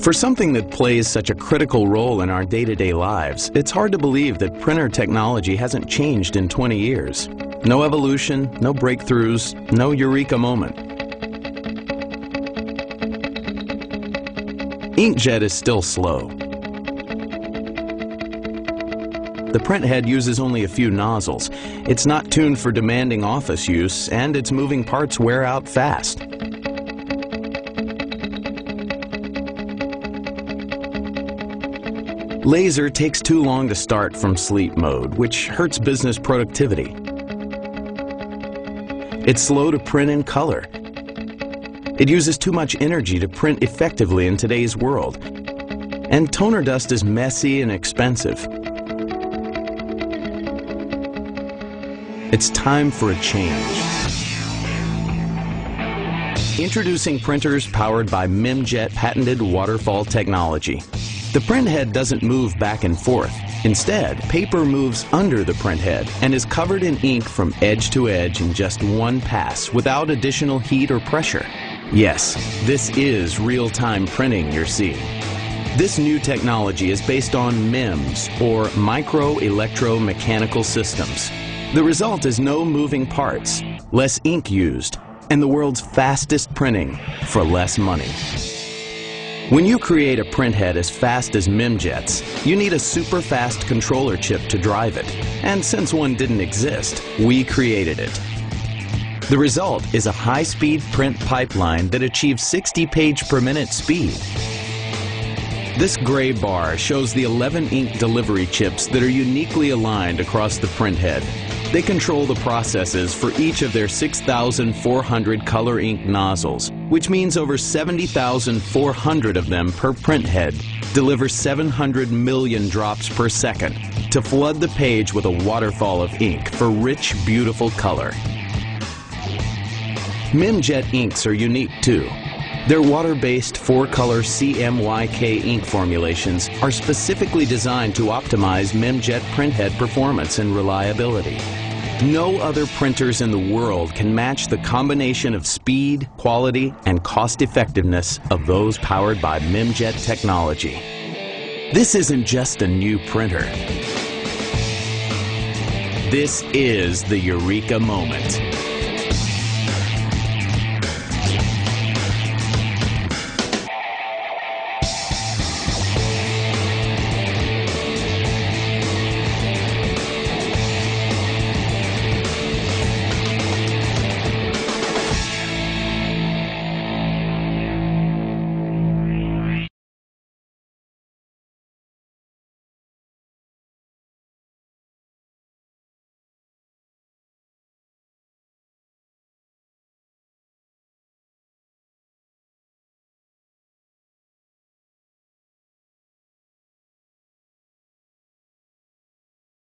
For something that plays such a critical role in our day-to-day lives, it's hard to believe that printer technology hasn't changed in 20 years. No evolution, no breakthroughs, no eureka moment. Inkjet is still slow. The printhead uses only a few nozzles. It's not tuned for demanding office use, and its moving parts wear out fast. Laser takes too long to start from sleep mode, which hurts business productivity. It's slow to print in color. It uses too much energy to print effectively in today's world. And toner dust is messy and expensive. It's time for a change. Introducing printers powered by MemJet patented Waterfall technology. The printhead doesn't move back and forth. Instead, paper moves under the printhead and is covered in ink from edge to edge in just one pass without additional heat or pressure. Yes, this is real-time printing you're seeing. This new technology is based on MEMS, or micro-electro-mechanical systems. The result is no moving parts, less ink used, and the world's fastest printing for less money. When you create a printhead as fast as MemJets, you need a super fast controller chip to drive it. And since one didn't exist, we created it. The result is a high-speed print pipeline that achieves 60 page per minute speed. This gray bar shows the 11 ink delivery chips that are uniquely aligned across the printhead. They control the processes for each of their 6,400 color ink nozzles, which means over 70,400 of them per printhead deliver 700 million drops per second to flood the page with a waterfall of ink for rich, beautiful color. MemJet inks are unique too. Their water-based 4-color CMYK ink formulations are specifically designed to optimize MemJet printhead performance and reliability. No other printers in the world can match the combination of speed, quality, and cost-effectiveness of those powered by MemJet technology. This isn't just a new printer. This is the Eureka moment.